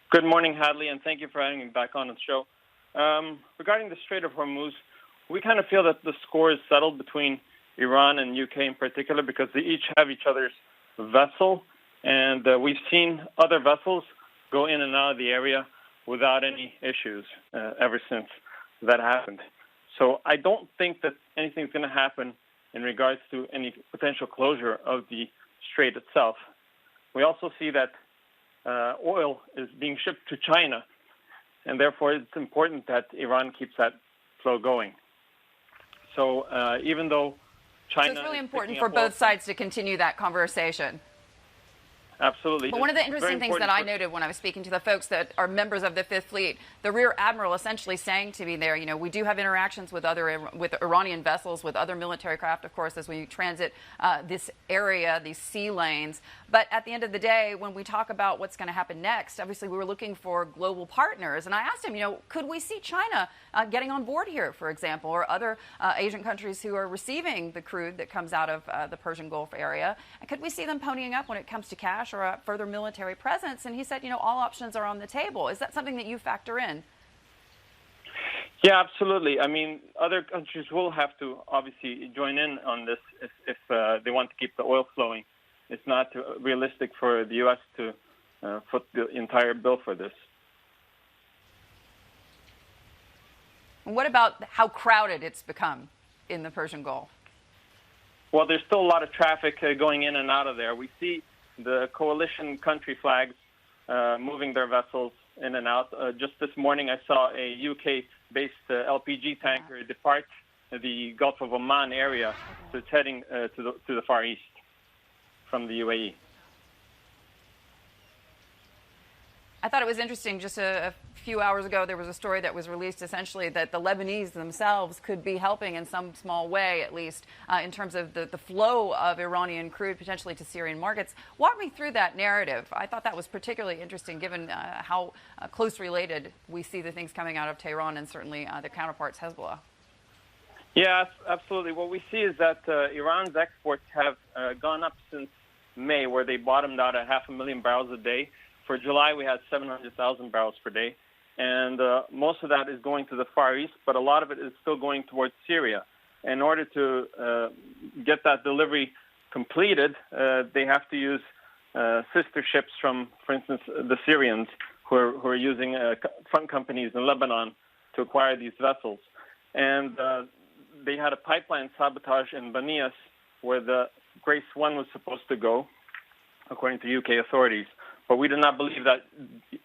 Good morning, Hadley, and thank you for having me back on the show. Regarding the Strait of Hormuz, we kind of feel that the score is settled between Iran and UK in particular because they each have each other's vessel, and we've seen other vessels go in and out of the area without any issues ever since that happened. So I don't think that anything's going to happen in regards to any potential closure of the strait itself. We also see that oil is being shipped to China, and therefore it's important that Iran keeps that flow going. So even though China... So it's really important for both sides to continue that conversation. Absolutely. But one of the interesting things that I noted when I was speaking to the folks that are members of the Fifth Fleet, the Rear Admiral essentially saying to me there, you know, we do have interactions with Iranian vessels, with other military craft, of course, as we transit this area, these sea lanes. But at the end of the day, when we talk about what's going to happen next, obviously we were looking for global partners. And I asked him, you know, could we see China getting on board here, for example, or other Asian countries who are receiving the crude that comes out of the Persian Gulf area? And could we see them ponying up when it comes to cash or a further military presence? And he said, you know, all options are on the table. Is that something that you factor in? Yeah, absolutely. I mean, other countries will have to obviously join in on this if they want to keep the oil flowing. It's not realistic for the U.S. to foot the entire bill for this. And what about how crowded it's become in the Persian Gulf? Well, there's still a lot of traffic going in and out of there. We see the coalition country flags moving their vessels in and out. Just this morning, I saw a UK-based LPG tanker depart the Gulf of Oman area, so it's heading to the Far East from the UAE. I thought it was interesting. Just a few hours ago, there was a story that was released essentially that the Lebanese themselves could be helping in some small way, at least, in terms of the flow of Iranian crude potentially to Syrian markets. Walk me through that narrative. I thought that was particularly interesting given how close related we see the things coming out of Tehran and certainly their counterparts, Hezbollah. Yeah, absolutely. What we see is that Iran's exports have gone up since May, where they bottomed out at 500,000 barrels a day. For July, we had 700,000 barrels per day. And most of that is going to the Far East, but a lot of it is still going towards Syria. In order to get that delivery completed, they have to use sister ships from, for instance, the Syrians who are using front companies in Lebanon to acquire these vessels. And they had a pipeline sabotage in Banias where the Grace 1 was supposed to go, according to UK authorities. But we do not believe that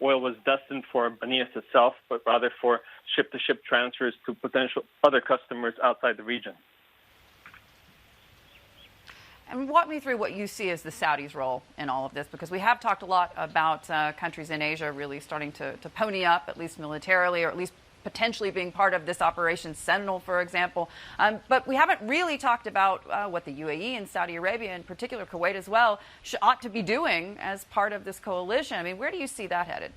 oil was destined for Banias itself, but rather for ship-to-ship transfers to potential other customers outside the region. And walk me through what you see as the Saudis' role in all of this, because we have talked a lot about countries in Asia really starting to pony up, at least militarily, or at least potentially being part of this Operation Sentinel, for example. But we haven't really talked about what the UAE and Saudi Arabia, in particular Kuwait as well, ought to be doing as part of this coalition. I mean, where do you see that headed?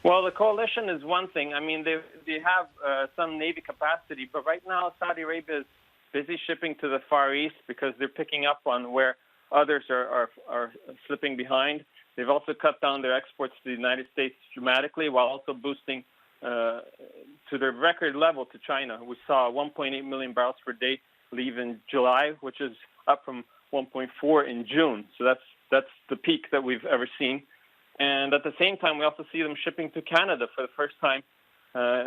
Well, the coalition is one thing. I mean, they have some Navy capacity, but right now Saudi Arabia is busy shipping to the Far East because they're picking up on where others are slipping behind. They've also cut down their exports to the United States dramatically while also boosting to their record level to China. We saw 1.8 million barrels per day leave in July, which is up from 1.4 in June. So that's the peak that we've ever seen. And at the same time, we also see them shipping to Canada for the first time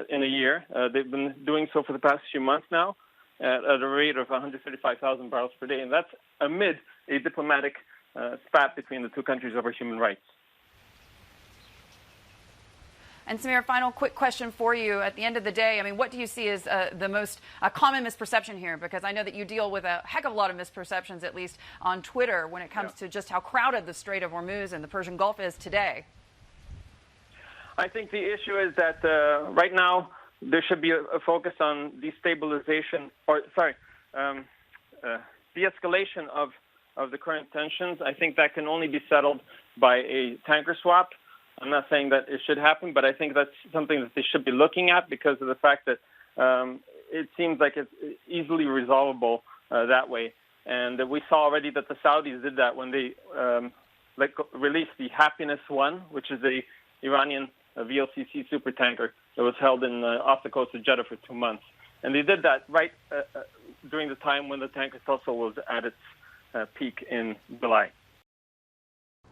in a year. They've been doing so for the past few months now at a rate of 135,000 barrels per day. And that's amid a diplomatic spat between the two countries over human rights. And Samir, final quick question for you. At the end of the day, I mean, what do you see as the most common misperception here? Because I know that you deal with a heck of a lot of misperceptions, at least on Twitter, when it comes to just how crowded the Strait of Hormuz and the Persian Gulf is today. I think the issue is that right now there should be a focus on destabilization, or de-escalation of the current tensions. I think that can only be settled by a tanker swap. I'm not saying that it should happen, but I think that's something that they should be looking at because of the fact that it seems like it's easily resolvable that way. And we saw already that the Saudis did that when they released the Happiness 1, which is a Iranian VLCC supertanker that was held off the coast of Jeddah for 2 months. And they did that right during the time when the tanker also was at its peak in July.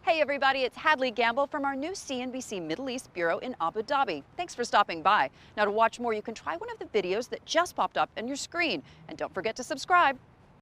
Hey everybody, it's Hadley Gamble from our new CNBC Middle East Bureau in Abu Dhabi. Thanks for stopping by. Now to watch more, you can try one of the videos that just popped up on your screen. And don't forget to subscribe.